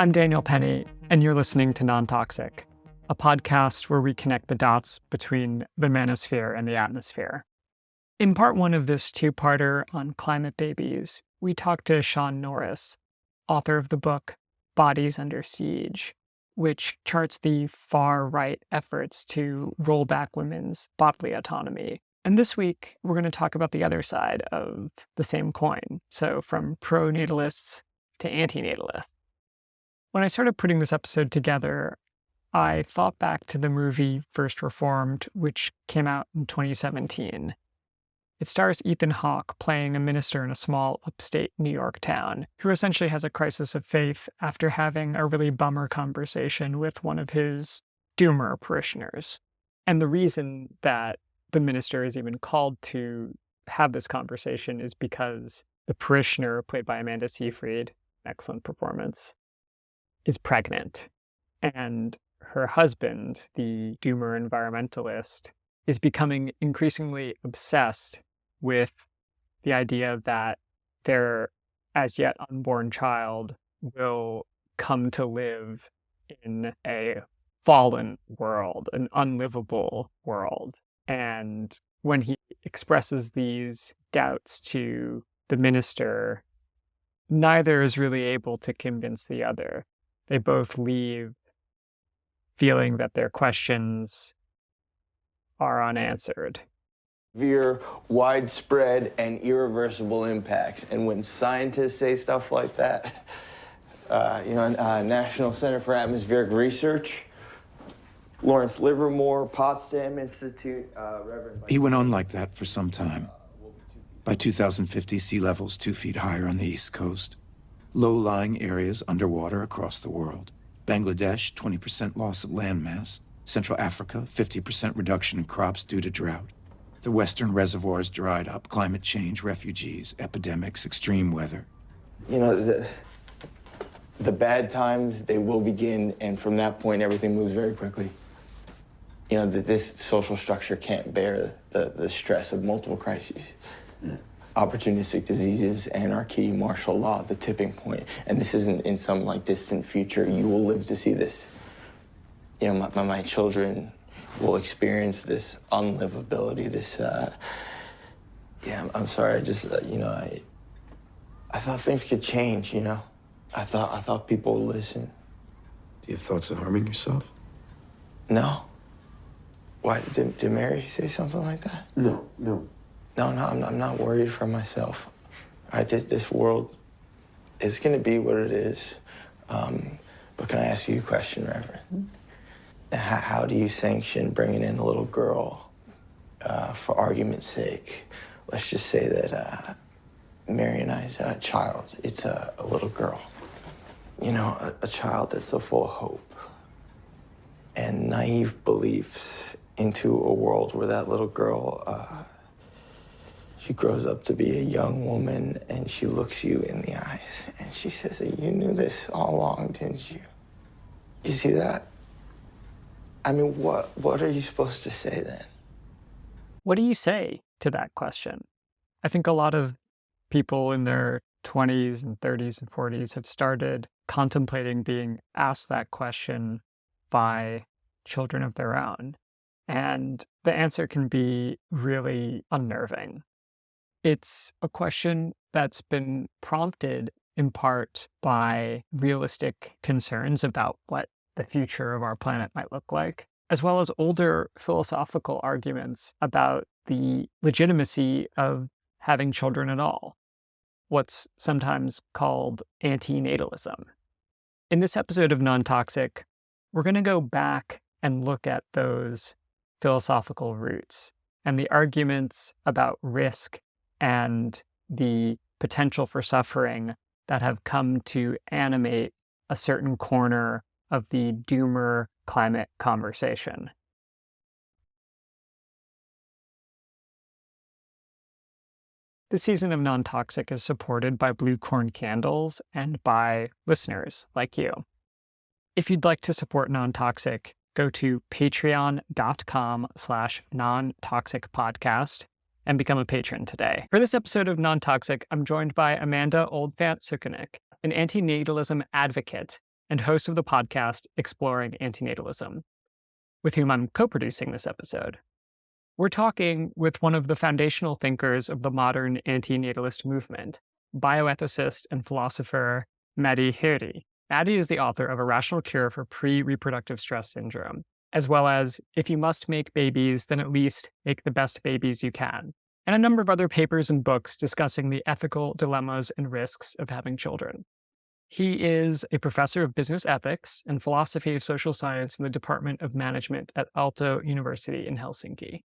I'm Daniel Penny, and you're listening to Non-Toxic, a podcast where we connect the dots between the manosphere and the atmosphere. In part one of this two-parter on climate babies, we talked to Sean Norris, author of the book Bodies Under Siege, which charts the far-right efforts to roll back women's bodily autonomy. And this week, we're going to talk about the other side of the same coin, so from pro-natalists to anti-natalists. When I started putting this episode together, I thought back to the movie First Reformed, which came out in 2017. It stars Ethan Hawke playing a minister in a small upstate New York town who essentially has a crisis of faith after having a really bummer conversation with one of his doomer parishioners. And the reason that the minister is even called to have this conversation is because the parishioner, played by Amanda Sukenick, excellent performance, is pregnant. And her husband, the doomer environmentalist, is becoming increasingly obsessed with the idea that their as yet unborn child will come to live in a fallen world, an unlivable world. And when he expresses these doubts to the minister, neither is really able to convince the other. They both leave feeling that their questions are unanswered. Severe, widespread, and irreversible impacts. And when scientists say stuff like that, National Center for Atmospheric Research, Lawrence Livermore, Potsdam Institute, Reverend... He went on like that for some time. By 2050, sea levels 2 feet higher on the East Coast. Low-lying areas underwater across the world. Bangladesh, 20% loss of landmass. Central Africa, 50% reduction in crops due to drought. The western reservoirs dried up, climate change, refugees, epidemics, extreme weather. You know, the bad times, they will begin, and from that point, everything moves very quickly. You know, this social structure can't bear the stress of multiple crises. Yeah. Opportunistic diseases, anarchy, martial law, the tipping point. And this isn't in some, distant future. You will live to see this. You know, my children will experience this unlivability, this, I'm sorry, I just, I thought things could change, you know? I thought people would listen. Do you have thoughts of harming yourself? No. Why, did Mary say something like that? No. No, I'm not worried for myself. All right, this world is going to be what it is. But can I ask you a question, Reverend? How do you sanction bringing in a little girl, for argument's sake? Let's just say that Mary and I's child, it's a little girl. You know, a child that's so full of hope and naive beliefs into a world where that little girl, she grows up to be a young woman, and she looks you in the eyes, and she says that you knew this all along, didn't you? You see that? I mean, what are you supposed to say then? What do you say to that question? I think a lot of people in their 20s and 30s and 40s have started contemplating being asked that question by children of their own. And the answer can be really unnerving. It's a question that's been prompted in part by realistic concerns about what the future of our planet might look like, as well as older philosophical arguments about the legitimacy of having children at all, what's sometimes called antinatalism. In this episode of Non-Toxic, we're going to go back and look at those philosophical roots and the arguments about risk and the potential for suffering that have come to animate a certain corner of the doomer climate conversation. This season of Non-Toxic is supported by Blue Corn Candles and by listeners like you. If you'd like to support Non-Toxic, go to patreon.com/nontoxicpodcast and become a patron today. For this episode of Non-Toxic, I'm joined by Amanda Sukenick, an antinatalism advocate and host of the podcast Exploring Antinatalism, with whom I'm co-producing this episode. We're talking with one of the foundational thinkers of the modern antinatalist movement, bioethicist and philosopher Matti Häyry. Matti is the author of A Rational Cure for Pre-Reproductive Stress Syndrome, as well as If You Must Make Babies, Then At Least Make the Best Babies You Can, and a number of other papers and books discussing the ethical dilemmas and risks of having children. He is a professor of business ethics and philosophy of social science in the Department of Management at Aalto University in Helsinki.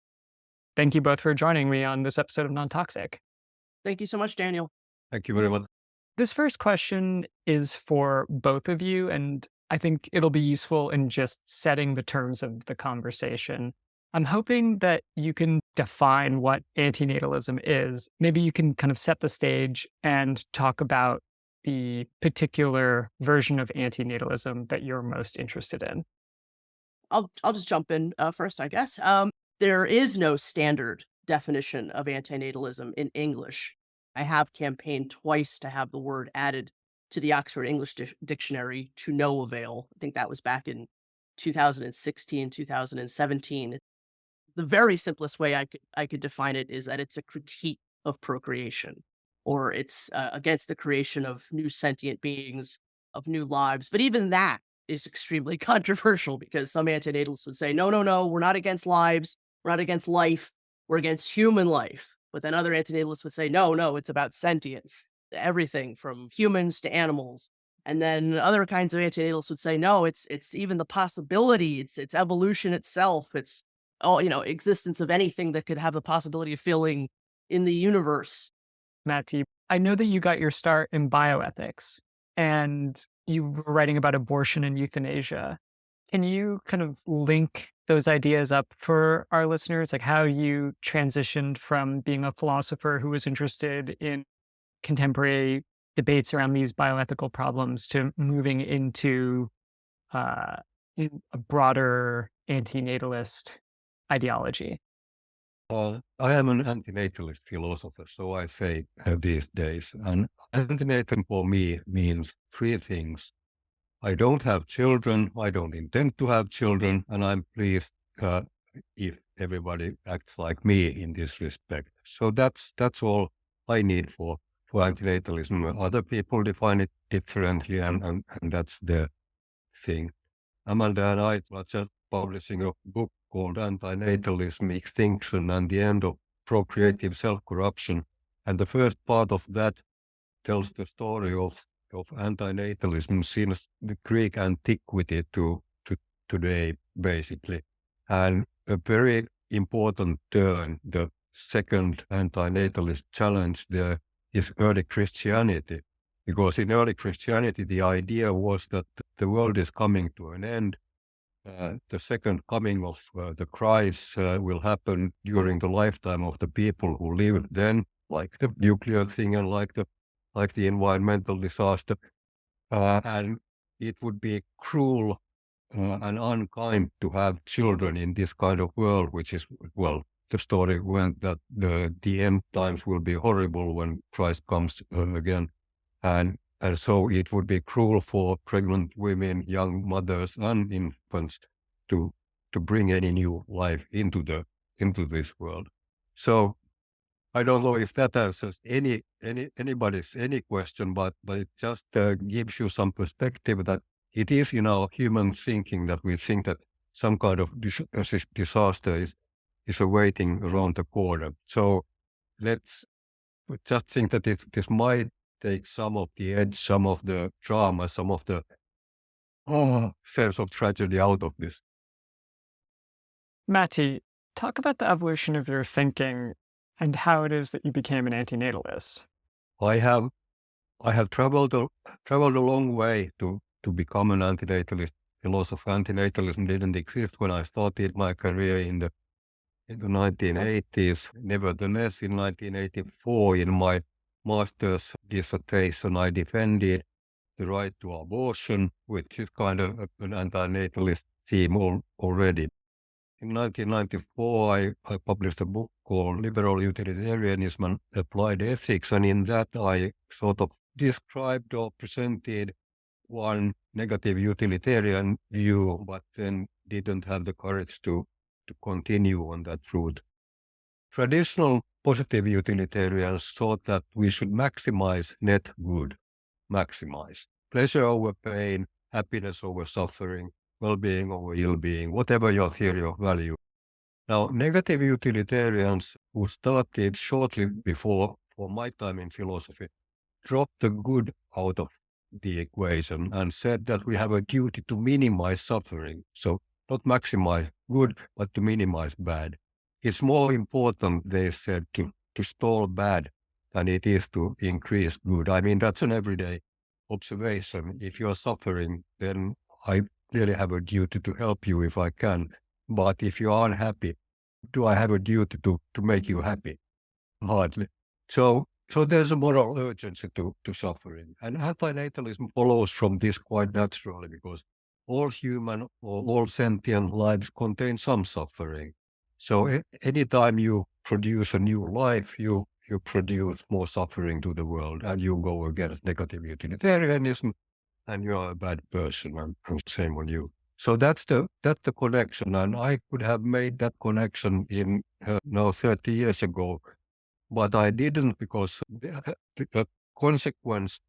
Thank you both for joining me on this episode of Non-Toxic. Thank you so much, Daniel. Thank you very much. This first question is for both of you, and I think it'll be useful in just setting the terms of the conversation. I'm hoping that you can define what antinatalism is. Maybe you can kind of set the stage and talk about the particular version of antinatalism that you're most interested in. I'll just jump in first, I guess. There is no standard definition of antinatalism in English. I have campaigned twice to have the word added to the Oxford English Dictionary to no avail. I think that was back in 2016, 2017. The very simplest way I could define it is that it's a critique of procreation, or it's against the creation of new sentient beings, of new lives. But even that is extremely controversial because some antinatalists would say, no, we're not against lives. We're not against life. We're against human life. But then other antinatalists would say, no, it's about sentience, everything from humans to animals. And then other kinds of antinatalists would say, no, it's even the possibility, it's evolution itself. It's all, existence of anything that could have the possibility of feeling in the universe. Matti, I know that you got your start in bioethics and you were writing about abortion and euthanasia. Can you kind of link those ideas up for our listeners, like how you transitioned from being a philosopher who was interested in contemporary debates around these bioethical problems to moving into a broader antinatalist ideology? I am an antinatalist philosopher, so I say these days. And antinatal for me means three things. I don't have children, I don't intend to have children, and I'm pleased if everybody acts like me in this respect. So that's all I need for antinatalism. Other people define it differently, and that's the thing. Amanda and I are just publishing a book called Antinatalism, Extinction, and the End of Procreative Self-Corruption. And the first part of that tells the story of antinatalism since the Greek antiquity to today, basically. And a very important turn, the second antinatalist challenge there is early Christianity. Because in early Christianity, the idea was that the world is coming to an end. The second coming of the Christ will happen during the lifetime of the people who live then, like the nuclear thing and like the environmental disaster. And it would be cruel and unkind to have children in this kind of world, which is, well, the story went that the end times will be horrible when Christ comes again. And so it would be cruel for pregnant women, young mothers, and infants to bring any new life into this world. So I don't know if that answers anybody's question, but it just gives you some perspective that it is in our human thinking that we think that some kind of disaster is awaiting around the corner. So let's just think that this might take some of the edge, some of the drama, some of the sense of tragedy out of this. Matti, talk about the evolution of your thinking and how it is that you became an antinatalist. I have traveled a long way to become an antinatalist philosopher. Antinatalism didn't exist when I started my career in the 1980s. Nevertheless, in 1984, in my master's dissertation, I defended the right to abortion, which is kind of an antinatalist theme already. In 1994, I published a book called Liberal Utilitarianism and Applied Ethics, and in that I sort of described or presented one negative utilitarian view, but then didn't have the courage to continue on that route. Traditional positive utilitarians thought that we should maximize net good, maximize pleasure over pain, happiness over suffering, well-being over ill-being, whatever your theory of value. Now, negative utilitarians who started shortly before, for my time in philosophy, dropped the good out of the equation and said that we have a duty to minimize suffering. So not maximize good, but to minimize bad. It's more important, they said, to stall bad than it is to increase good. I mean, that's an everyday observation. If you're suffering, then I really have a duty to help you if I can. But if you are unhappy, do I have a duty to make you happy? Hardly. So there's a moral urgency to suffering. And antinatalism follows from this quite naturally, because all human or all sentient lives contain some suffering. So anytime you produce a new life, you produce more suffering to the world, and you go against negative utilitarianism, and you are a bad person, and shame on you. So that's the connection, and I could have made that connection in now 30 years ago, but I didn't, because the consequence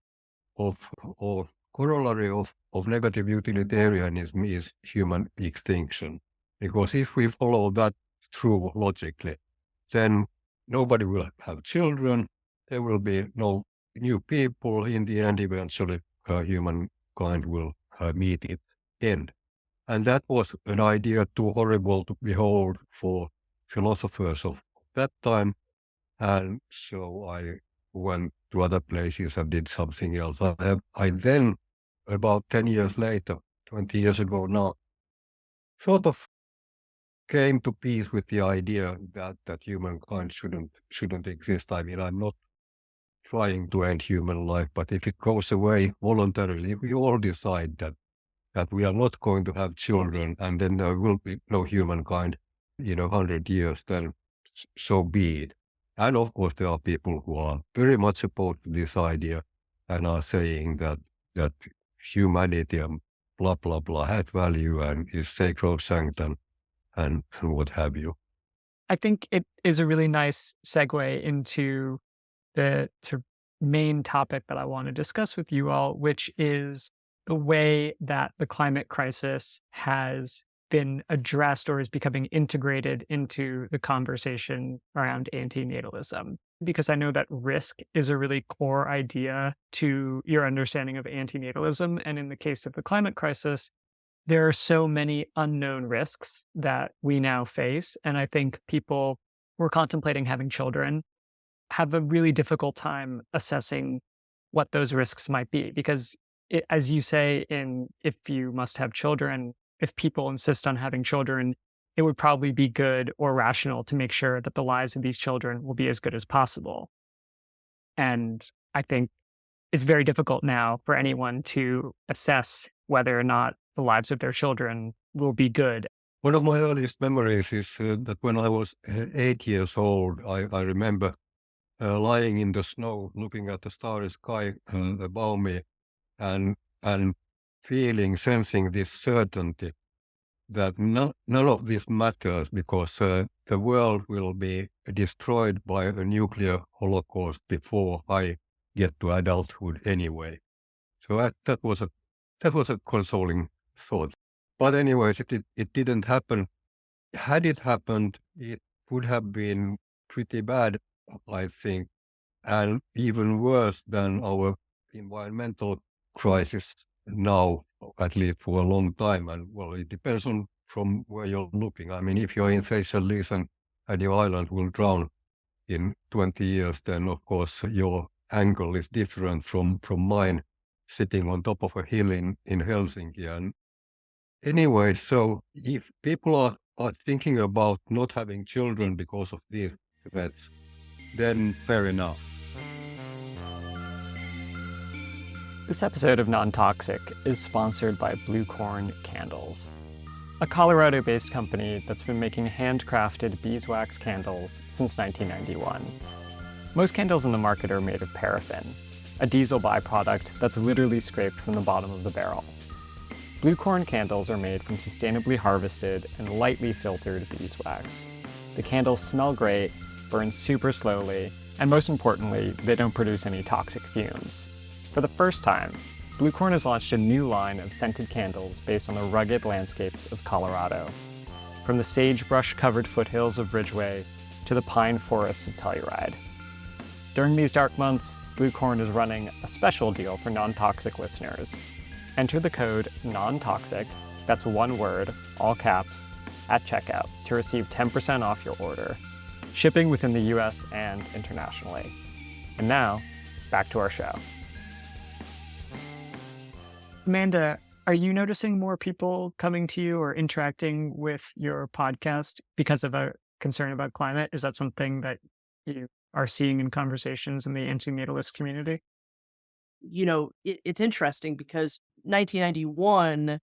of or corollary of negative utilitarianism is human extinction. Because if we follow that through logically, then nobody will have children, there will be no new people. In the end, eventually, humankind will meet its end. And that was an idea too horrible to behold for philosophers of that time. And so I went to other places and did something else. I then, about 10 years later, 20 years ago now, sort of came to peace with the idea that humankind shouldn't exist. I mean, I'm not trying to end human life, but if it goes away voluntarily, if we all decide that we are not going to have children, and then there will be no humankind in 100 years, then so be it. And of course, there are people who are very much opposed to this idea and are saying that humanity and blah, blah, blah has value and is sacrosanct and what have you. I think it is a really nice segue into the main topic that I want to discuss with you all, which is the way that the climate crisis has been addressed or is becoming integrated into the conversation around antinatalism. Because I know that risk is a really core idea to your understanding of antinatalism. And in the case of the climate crisis, there are so many unknown risks that we now face. And I think people who are contemplating having children have a really difficult time assessing what those risks might be. Because as you say, if you must have children, if people insist on having children, it would probably be good or rational to make sure that the lives of these children will be as good as possible. And I think it's very difficult now for anyone to assess whether or not the lives of their children will be good. One of my earliest memories is that when I was 8 years old, I remember lying in the snow, looking at the starry sky above me, and sensing this certainty that none of this matters, because the world will be destroyed by a nuclear holocaust before I get to adulthood anyway. So that was a consoling thought. But anyways, it didn't happen. Had it happened, it would have been pretty bad, I think, and even worse than our environmental crisis now, at least for a long time. And well, it depends on from where you're looking. I mean, if you're in Seychelles and your island will drown in 20 years, then of course your angle is different from mine sitting on top of a hill in Helsinki. And anyway, so if people are thinking about not having children because of these threats, then fair enough. This episode of Non-Toxic is sponsored by Blue Corn Candles, a Colorado-based company that's been making handcrafted beeswax candles since 1991. Most candles in the market are made of paraffin, a diesel byproduct that's literally scraped from the bottom of the barrel. Blue corn candles are made from sustainably harvested and lightly filtered beeswax. The candles smell great, burn super slowly, and most importantly, they don't produce any toxic fumes. For the first time, Blue Corn has launched a new line of scented candles based on the rugged landscapes of Colorado. From the sagebrush-covered foothills of Ridgway to the pine forests of Telluride. During these dark months, Blue Corn is running a special deal for non-toxic listeners. Enter the code NONTOXIC, that's one word, all caps, at checkout to receive 10% off your order, shipping within the US and internationally. And now, back to our show. Amanda, are you noticing more people coming to you or interacting with your podcast because of a concern about climate? Is that something that you are seeing in conversations in the antinatalist community? It's interesting because 1991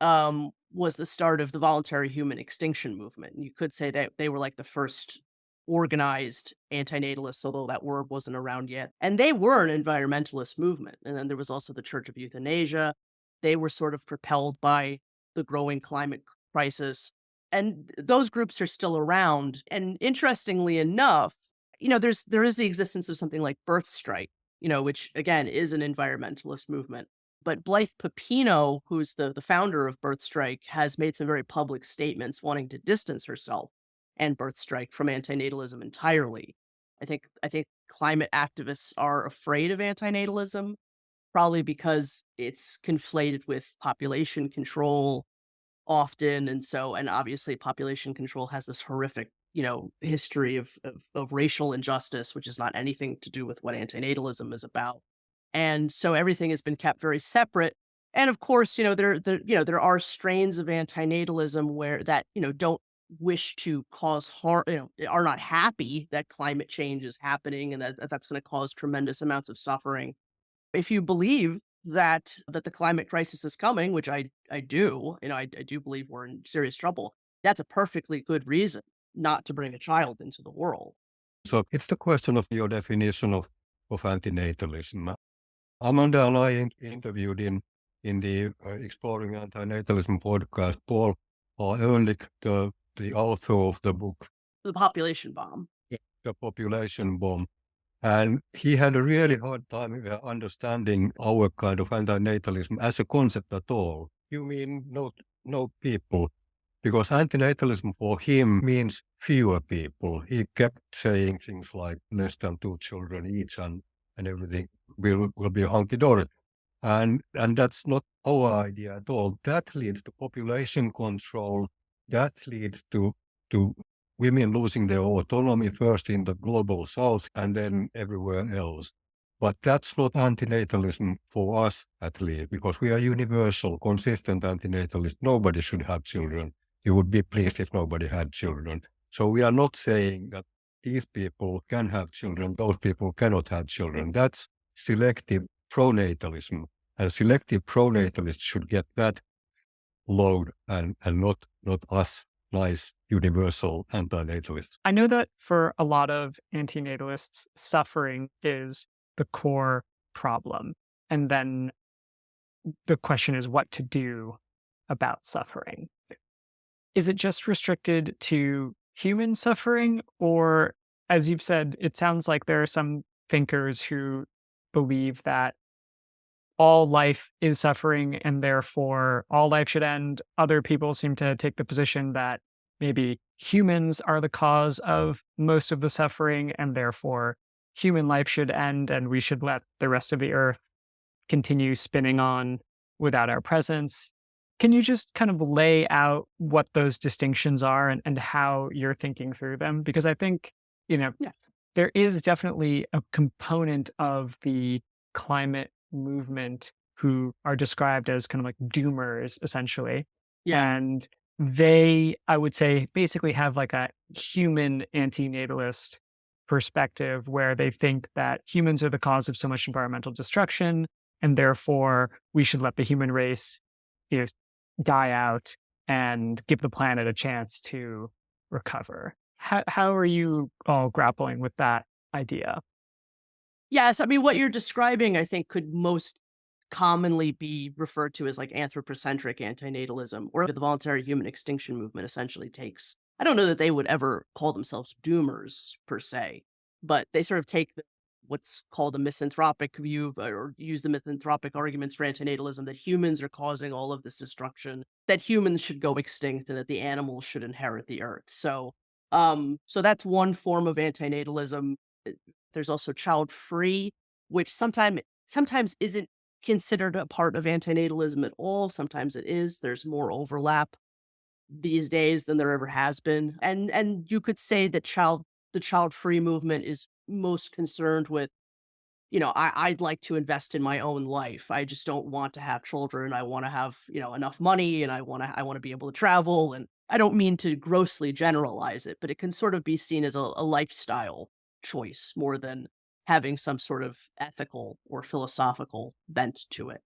was the start of the voluntary human extinction movement. You could say that they were like the first organized antinatalists, although that word wasn't around yet. And they were an environmentalist movement. And then there was also the Church of Euthanasia. They were sort of propelled by the growing climate crisis. And those groups are still around. And interestingly enough, there is the existence of something like Birth Strike, which again is an environmentalist movement. But Blythe Pepino, who's the founder of Birth Strike, has made some very public statements wanting to distance herself and Birth Strike from antinatalism entirely. I think climate activists are afraid of antinatalism, probably because it's conflated with population control often, and obviously population control has this horrific, history of racial injustice, which is not anything to do with what antinatalism is about. And so everything has been kept very separate. And of course, there are strains of antinatalism where that, don't wish to cause harm, are not happy that climate change is happening and that's going to cause tremendous amounts of suffering. If you believe that the climate crisis is coming, which I do, I do believe we're in serious trouble, that's a perfectly good reason not to bring a child into the world. So it's the question of your definition of antinatalism. Amanda and I interviewed in the Exploring Antinatalism podcast Paul Ehrlich, the author of the book The population bomb. The Population Bomb. And he had a really hard time understanding our kind of antinatalism as a concept at all. You mean no people? Because antinatalism for him means fewer people. He kept saying things like less than 2 children each and everything will be hunky-dory. And that's not our idea at all. That leads to population control. That leads to women losing their autonomy first in the global south and then everywhere else. But that's not antinatalism for us, at least, because we are universal, consistent antinatalists. Nobody should have children. You would be pleased if nobody had children. So we are not saying that these people can have children, those people cannot have children. That's selective pronatalism. And selective pronatalists should get that load and not us nice universal antinatalists. I know that for a lot of antinatalists, suffering is the core problem. And then the question is what to do about suffering. Is it just restricted to human suffering? Or, as you've said, it sounds like there are some thinkers who believe that all life is suffering and therefore all life should end. Other people seem to take the position that maybe humans are the cause of most of the suffering and therefore human life should end and we should let the rest of the earth continue spinning on without our presence. Can you just kind of lay out what those distinctions are and how you're thinking through them? Because I think, Yeah. there is definitely a component of the climate movement who are described as kind of like doomers, essentially. Yeah. And they, I would say, basically have like a human antinatalist perspective where they think that humans are the cause of so much environmental destruction, and therefore we should let the human race, die out and give the planet a chance to recover. How are you all grappling with that idea? Yes, I mean, what you're describing, I think, could most commonly be referred to as like anthropocentric antinatalism, or the voluntary human extinction movement essentially takes. I don't know that they would ever call themselves doomers per se, but they sort of take what's called a misanthropic view, or use the misanthropic arguments for antinatalism, that humans are causing all of this destruction, that humans should go extinct, and that the animals should inherit the earth. So that's one form of antinatalism. There's also child free, which sometimes isn't considered a part of antinatalism at all. Sometimes it is. There's more overlap these days than there ever has been. And you could say that the child free movement is most concerned with, I'd like to invest in my own life. I just don't want to have children. I want to have, enough money, and I want to be able to travel. And I don't mean to grossly generalize it, but it can sort of be seen as a lifestyle choice more than having some sort of ethical or philosophical bent to it.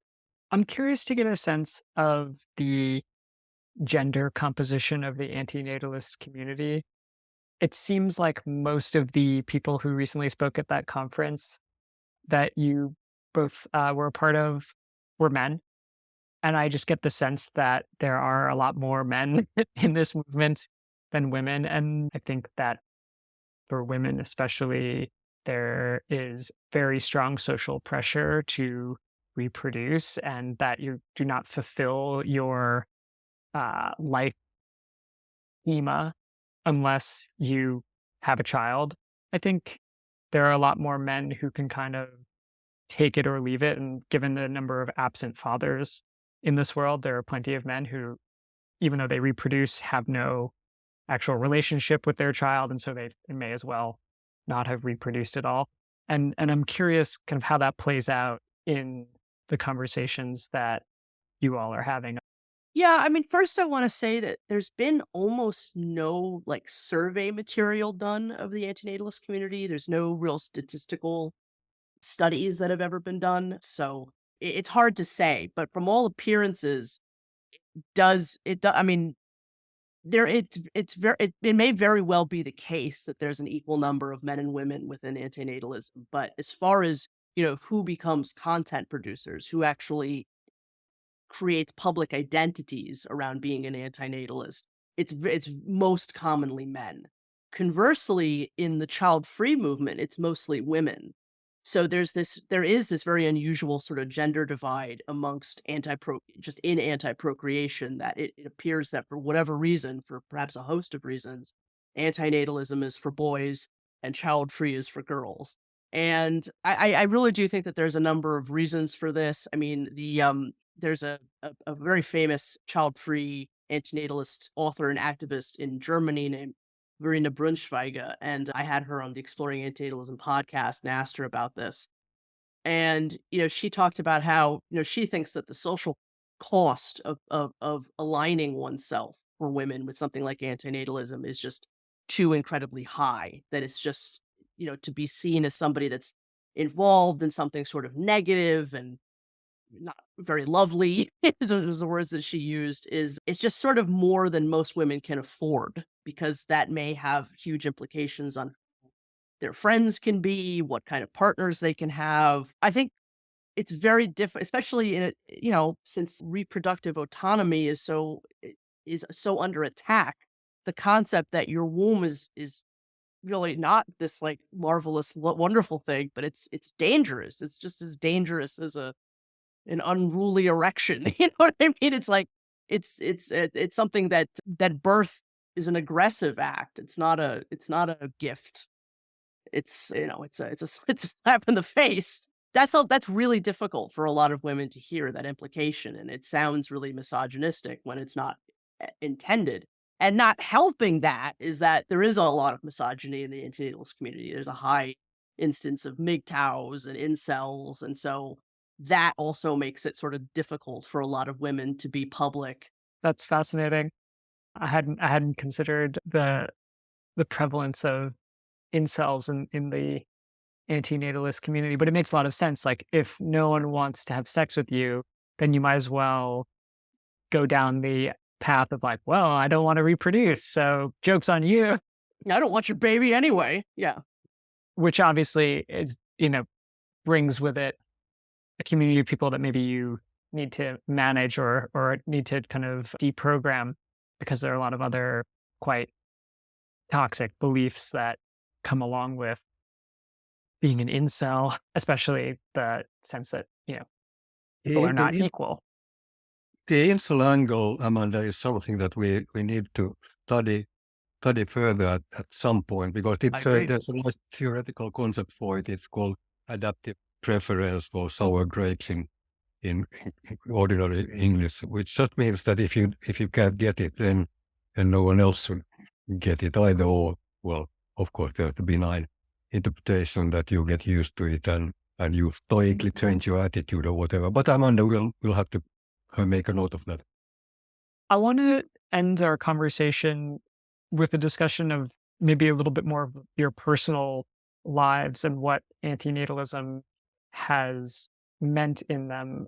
I'm curious to get a sense of the gender composition of the antinatalist community. It seems like most of the people who recently spoke at that conference that you both were a part of were men. And I just get the sense that there are a lot more men in this movement than women. And I think that for women, especially, there is very strong social pressure to reproduce, and that you do not fulfill your life schema unless you have a child. I think there are a lot more men who can kind of take it or leave it. And given the number of absent fathers in this world, there are plenty of men who, even though they reproduce, have no actual relationship with their child. And so they may as well not have reproduced at all. And I'm curious kind of how that plays out in the conversations that you all are having. Yeah, I mean, first I want to say that there's been almost no like survey material done of the antinatalist community. There's no real statistical studies that have ever been done. So it's hard to say, but from all appearances, I mean, it may very well be the case that there's an equal number of men and women within antinatalism. But as far as, who becomes content producers, who actually creates public identities around being an antinatalist, it's most commonly men. Conversely, in the child-free movement, it's mostly women. So there is this very unusual sort of gender divide amongst anti-procreation, that it appears that for whatever reason, for perhaps a host of reasons, antinatalism is for boys and child-free is for girls. And I really do think that there's a number of reasons for this. I mean, there's a very famous child-free antinatalist author and activist in Germany named Verena Brunschweiger, and I had her on the Exploring Antinatalism podcast and asked her about this. And, she talked about how, she thinks that the social cost of aligning oneself for women with something like antinatalism is just too incredibly high, that it's just, to be seen as somebody that's involved in something sort of negative and not very lovely, was the words that she used, it's just sort of more than most women can afford, because that may have huge implications on their friends can be, what kind of partners they can have. I think it's very different, especially since reproductive autonomy is so under attack. The concept that your womb is really not this like marvelous, wonderful thing, but it's dangerous. It's just as dangerous as an unruly erection. You know what I mean? It's like it's something that birth is an aggressive act. It's not a gift. It's a slap in the face. That's really difficult for a lot of women to hear, that implication, and it sounds really misogynistic when it's not intended. And not helping that is that there is a lot of misogyny in the antinatalist community. There's a high instance of MGTOWs and incels, and so that also makes it sort of difficult for a lot of women to be public. That's fascinating. I hadn't considered the prevalence of incels in the antinatalist community, but it makes a lot of sense. Like, if no one wants to have sex with you, then you might as well go down the path of like, well, I don't want to reproduce, so joke's on you. I don't want your baby anyway. Yeah. Which obviously is, brings with it a community of people that maybe you need to manage or need to kind of deprogram because there are a lot of other quite toxic beliefs that come along with being an incel, especially the sense that, people The, are not the, equal. the incel angle, Amanda, is something that we need to study further at some point, because I agree. there's a nice theoretical concept for it. It's called adaptive preference for sour grapes in ordinary English, which just means that if you can't get it, then no one else will get it either. Or, well, of course, there's the benign interpretation that you get used to it and you stoically change your attitude or whatever. But Amanda, we'll have to make a note of that. I want to end our conversation with a discussion of maybe a little bit more of your personal lives and what antinatalism has meant in them.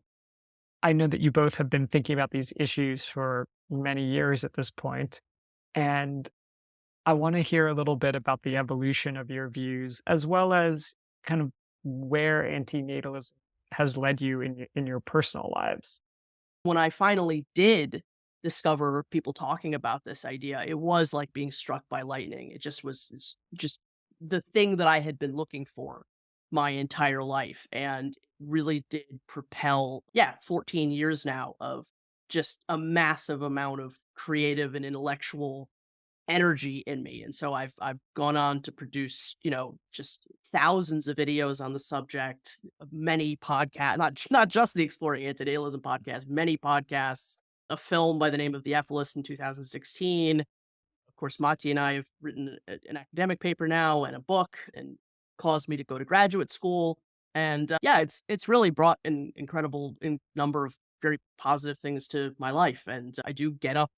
I know that you both have been thinking about these issues for many years at this point, and I want to hear a little bit about the evolution of your views, as well as kind of where antinatalism has led you in your personal lives. When I finally did discover people talking about this idea, it was like being struck by lightning. It just was just the thing that I had been looking for my entire life, and really did propel, 14 years now of just a massive amount of creative and intellectual energy in me. And so I've gone on to produce, just thousands of videos on the subject, many podcasts, not just the Exploring Antinatalism podcast, many podcasts, a film by the name of The F List in 2016. Of course, Matti and I have written an academic paper now and a book, and caused me to go to graduate school. And it's really brought an incredible number of very positive things to my life. And I do get up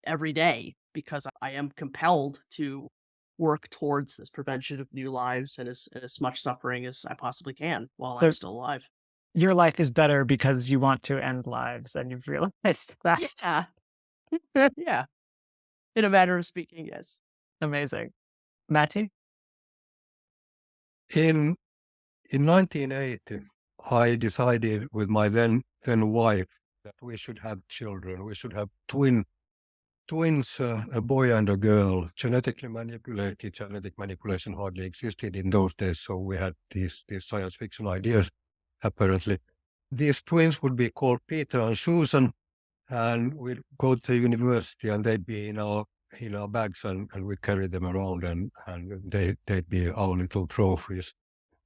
every day because I am compelled to work towards this prevention of new lives and as much suffering as I possibly can while I'm So still alive. your life is better because you want to end lives, and you've realized that. Yeah. Yeah. In a matter of speaking, yes. Amazing. Matti? In 1980, I decided with my then wife that we should have children. We should have twins, a boy and a girl. Genetically manipulated. Genetic manipulation hardly existed in those days, so we had these science fiction ideas. Apparently, these twins would be called Peter and Susan, and we'd go to university, and they'd be in our bags, and we'd carry them around, and they'd be our little trophies.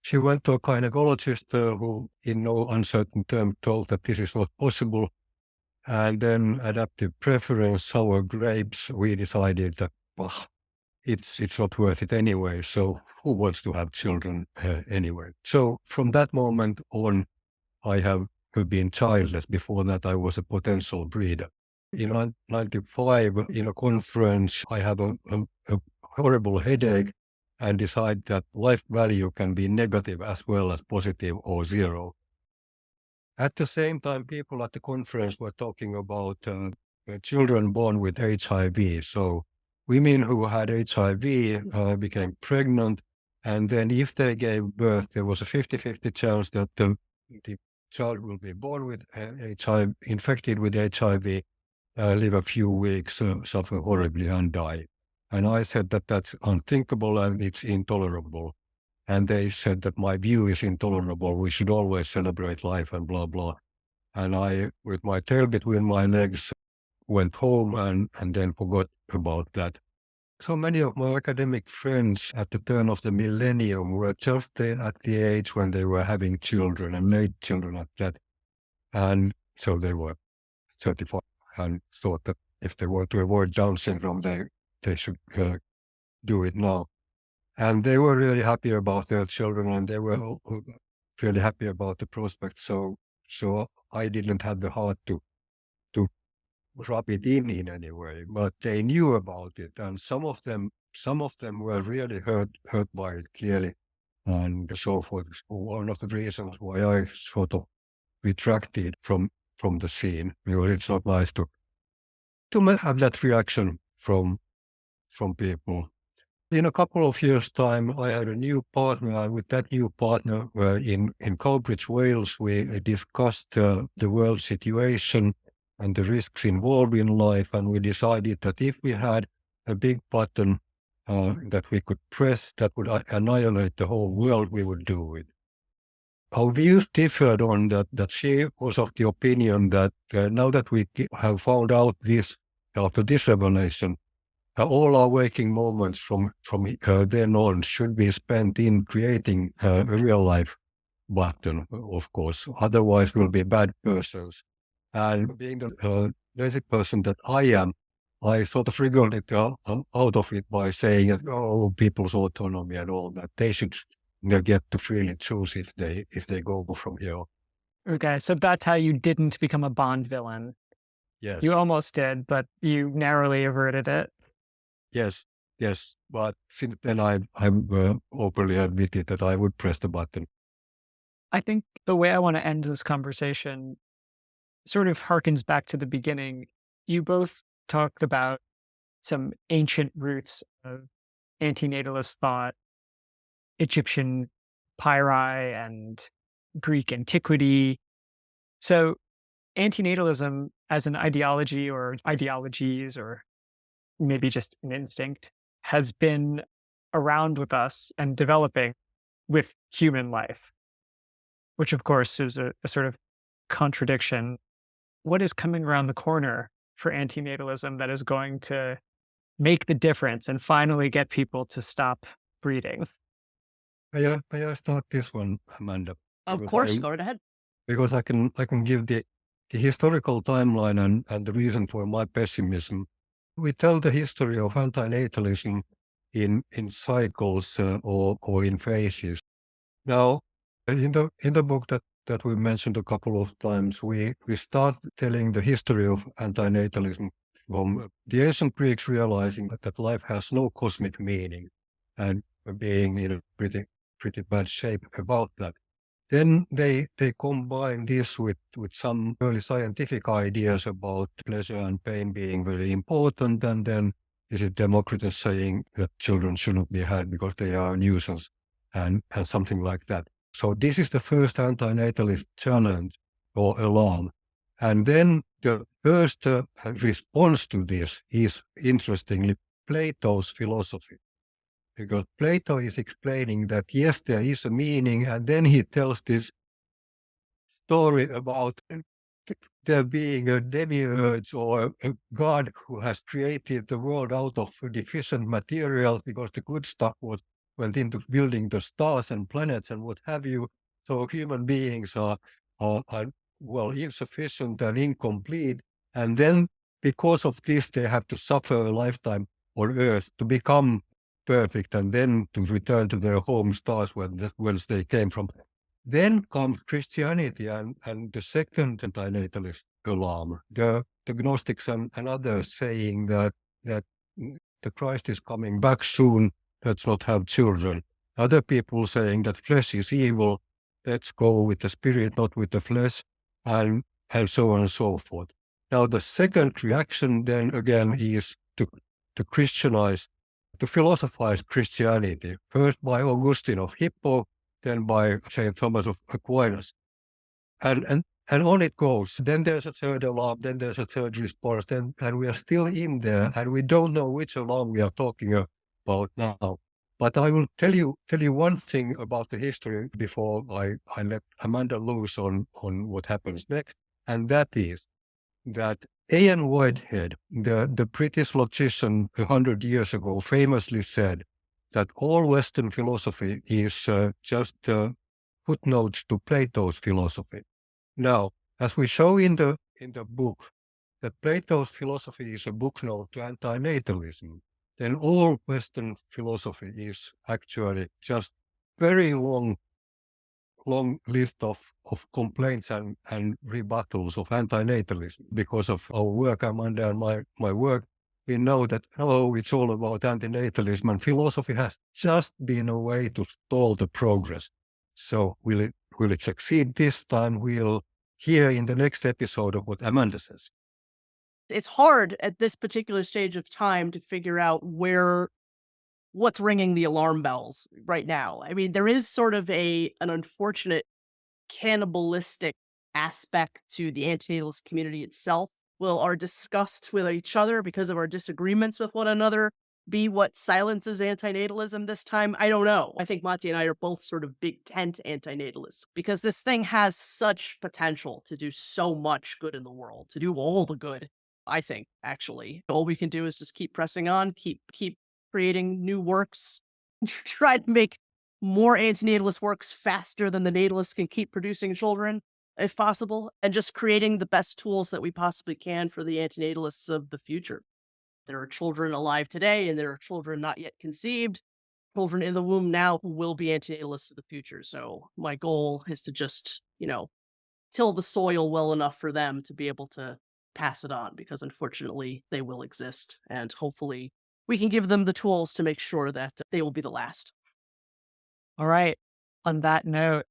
She went to a gynecologist who, in no uncertain term, told that this is not possible. And then adaptive preference, sour grapes, we decided that it's not worth it anyway. So who wants to have children anyway? So from that moment on, I have been childless. Before that, I was a potential breeder. In 1995, in a conference, I had a horrible headache and decided that life value can be negative as well as positive or zero. At the same time, people at the conference were talking about children born with HIV. So women who had HIV became pregnant, and then if they gave birth, there was a 50-50 chance that the child will be born with HIV, infected with HIV, live a few weeks, suffer horribly and die. And I said that that's unthinkable and it's intolerable. And they said that my view is intolerable. We should always celebrate life and blah, blah. And I, with my tail between my legs, went home and then forgot about that. So many of my academic friends at the turn of the millennium were just at the age when they were having children and made children at that. And so they were 35 and thought that if they were to avoid Down syndrome, they should do it now. And they were really happy about their children, and they were really happy about the prospect. So I didn't have the heart to rub it in any way, but they knew about it, and some of them were really hurt by it clearly, and so forth. One of the reasons why I sort of retracted from the scene, because it's not nice to have that reaction from people. In a couple of years' time, I had a new partner, and with that new partner in Cowbridge, Wales, we discussed the world situation and the risks involved in life, and we decided that if we had a big button that we could press that would annihilate the whole world, we would do it. Our views differed on that she was of the opinion that now that we have found out this, after this revelation, all our waking moments from then on should be spent in creating a real life button, of course. Otherwise, we'll be bad persons. And being the lazy person that I am, I sort of wriggled it out of it by saying, that, oh, people's autonomy and all that. They should get to freely choose if they go from here. Okay, so that's how you didn't become a Bond villain. Yes. You almost did, but you narrowly averted it. Yes. But since then, I've openly admitted that I would press the button. I think the way I want to end this conversation sort of harkens back to the beginning. You both talked about some ancient roots of antinatalist thought, Egyptian pyri and Greek antiquity. So antinatalism as an ideology or ideologies or maybe just an instinct has been around with us and developing with human life, which of course is a sort of contradiction. What is coming around the corner for antinatalism that is going to make the difference and finally get people to stop breeding? May I start this one, Amanda? Of Because course, go right ahead. because I can give the historical timeline and the reason for my pessimism. We tell the history of antinatalism in cycles or in phases. Now, in the book that we mentioned a couple of times, we start telling the history of antinatalism from the ancient Greeks realizing that life has no cosmic meaning and being in a pretty bad shape about that. Then they combine this with some early scientific ideas about pleasure and pain being very important, and then is it Democritus saying that children shouldn't be had because they are a nuisance and something like that. So this is the first antinatalist challenge or alarm. And then the first response to this is, interestingly, Plato's philosophy. Because Plato is explaining that, yes, there is a meaning, and then he tells this story about there being a demiurge or a god who has created the world out of deficient materials because the good stuff went into building the stars and planets and what have you. So human beings are well, insufficient and incomplete. And then because of this, they have to suffer a lifetime on Earth to become perfect and then to return to their home stars whence they came from. Then comes Christianity and the second antinatalist alarm, the Gnostics and others saying that the Christ is coming back soon, let's not have children. Other people saying that flesh is evil, let's go with the spirit, not with the flesh, and so on and so forth. Now the second reaction then again is to Christianize, to philosophize Christianity, first by Augustine of Hippo, then by St. Thomas of Aquinas. And on it goes. Then there's a third alarm, then there's a third response, and we are still in there, and we don't know which alarm we are talking about now. But I will tell you one thing about the history before I let Amanda loose on what happens next, and that is that A.N. Whitehead, the British logician 100 years ago, famously said that all Western philosophy is just footnotes to Plato's philosophy. Now, as we show in the book, that Plato's philosophy is a booknote to antinatalism, then all Western philosophy is actually just very long list of complaints and rebuttals of antinatalism. Because of our work, Amanda, and my work, we know that, it's all about antinatalism, and philosophy has just been a way to stall the progress. So will it succeed this time? We'll hear in the next episode of what Amanda says. It's hard at this particular stage of time to figure out where what's ringing the alarm bells right now. I mean, there is sort of an unfortunate cannibalistic aspect to the antinatalist community itself. Will our disgust with each other because of our disagreements with one another be what silences antinatalism this time? I don't know. I think Matti and I are both sort of big tent antinatalists because this thing has such potential to do so much good in the world, to do all the good. I think actually, all we can do is just keep pressing on, keep creating new works, try to make more antinatalist works faster than the natalists can keep producing children, if possible, and just creating the best tools that we possibly can for the antinatalists of the future. There are children alive today, and there are children not yet conceived, children in the womb now who will be antinatalists of the future. So my goal is to just, till the soil well enough for them to be able to pass it on, because unfortunately they will exist. And hopefully we can give them the tools to make sure that they will be the last. All right. On that note,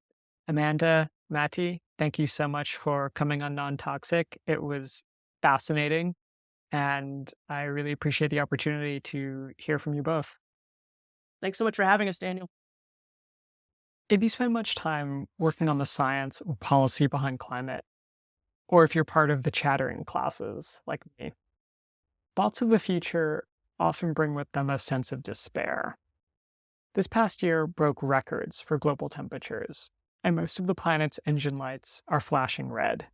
Amanda, Matti, thank you so much for coming on Non-Toxic. It was fascinating, and I really appreciate the opportunity to hear from you both. Thanks so much for having us, Daniel. If you spend much time working on the science or policy behind climate, or if you're part of the chattering classes like me, thoughts of the future often bring with them a sense of despair. This past year broke records for global temperatures, and most of the planet's engine lights are flashing red.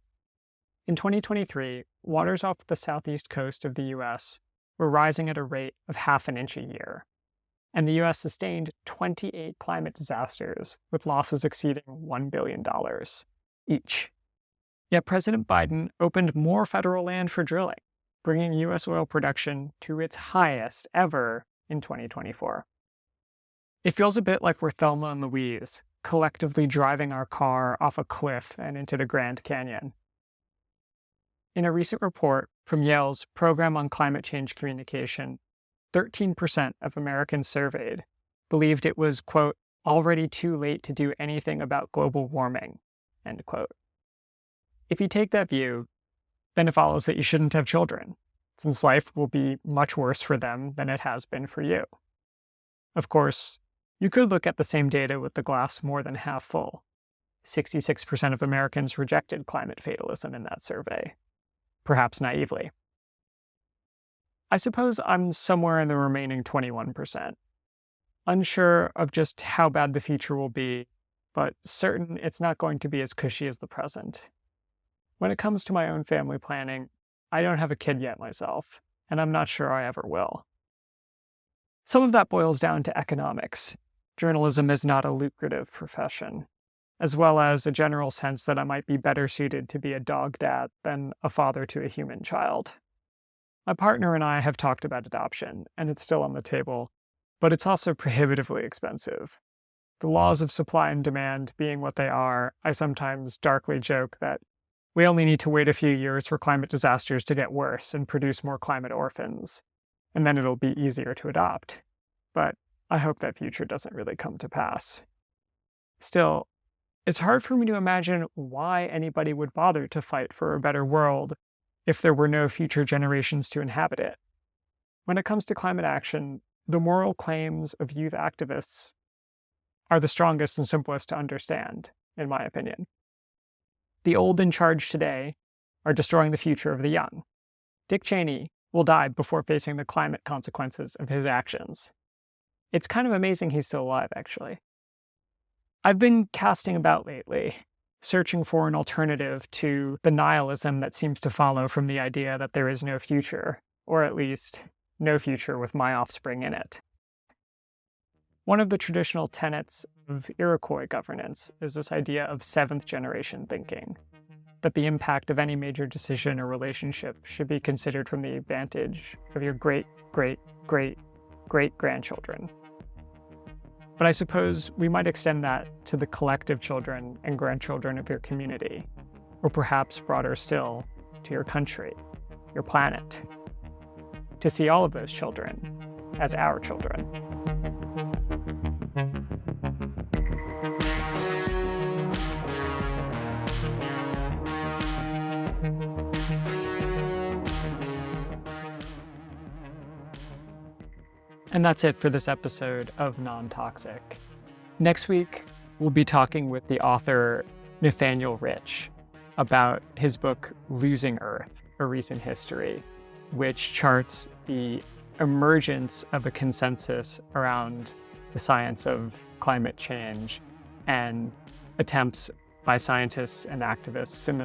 In 2023, waters off the southeast coast of the US were rising at a rate of half an inch a year, and the US sustained 28 climate disasters with losses exceeding $1 billion each. Yet President Biden opened more federal land for drilling, bringing US oil production to its highest ever in 2024. It feels a bit like we're Thelma and Louise, collectively driving our car off a cliff and into the Grand Canyon. In a recent report from Yale's Program on Climate Change Communication, 13% of Americans surveyed believed it was, quote, already too late to do anything about global warming, end quote. If you take that view, then it follows that you shouldn't have children, since life will be much worse for them than it has been for you. Of course, you could look at the same data with the glass more than half full. 66% of Americans rejected climate fatalism in that survey, perhaps naively. I suppose I'm somewhere in the remaining 21%, unsure of just how bad the future will be, but certain it's not going to be as cushy as the present. When it comes to my own family planning, I don't have a kid yet myself, and I'm not sure I ever will. Some of that boils down to economics. Journalism is not a lucrative profession, as well as a general sense that I might be better suited to be a dog dad than a father to a human child. My partner and I have talked about adoption, and it's still on the table, but it's also prohibitively expensive. The laws of supply and demand being what they are, I sometimes darkly joke that we only need to wait a few years for climate disasters to get worse and produce more climate orphans, and then it'll be easier to adopt. But I hope that future doesn't really come to pass. Still, it's hard for me to imagine why anybody would bother to fight for a better world if there were no future generations to inhabit it. When it comes to climate action, the moral claims of youth activists are the strongest and simplest to understand, in my opinion. The old in charge today are destroying the future of the young. Dick Cheney will die before facing the climate consequences of his actions. It's kind of amazing he's still alive, actually. I've been casting about lately, searching for an alternative to the nihilism that seems to follow from the idea that there is no future, or at least no future with my offspring in it. One of the traditional tenets of Iroquois governance is this idea of seventh generation thinking, that the impact of any major decision or relationship should be considered from the vantage of your great-great-great-great-grandchildren. But I suppose we might extend that to the collective children and grandchildren of your community, or perhaps broader still, to your country, your planet, to see all of those children as our children. And that's it for this episode of Non-Toxic. Next week, we'll be talking with the author Nathaniel Rich about his book Losing Earth, A Recent History, which charts the emergence of a consensus around the science of climate change and attempts by scientists and activists in the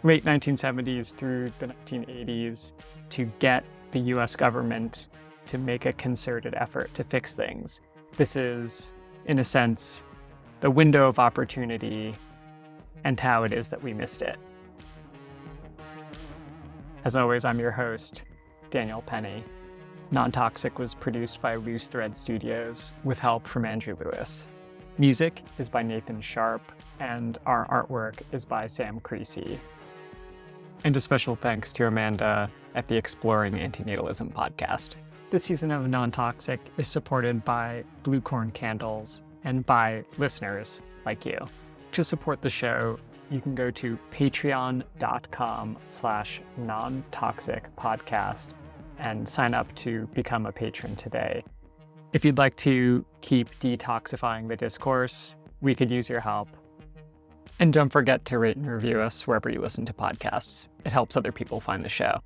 late 1970s through the 1980s to get the US government to make a concerted effort to fix things. This is, in a sense, the window of opportunity and how it is that we missed it. As always, I'm your host, Daniel Penny. Non-Toxic was produced by Loose Thread Studios with help from Andrew Lewis. Music is by Nathan Sharp, and our artwork is by Sam Creasy. And a special thanks to Amanda at the Exploring Antinatalism podcast. This season of Non-Toxic is supported by Blue Corn Candles and by listeners like you. To support the show, you can go to patreon.com/nontoxicpodcast and sign up to become a patron today. If you'd like to keep detoxifying the discourse, we could use your help. And don't forget to rate and review us wherever you listen to podcasts. It helps other people find the show.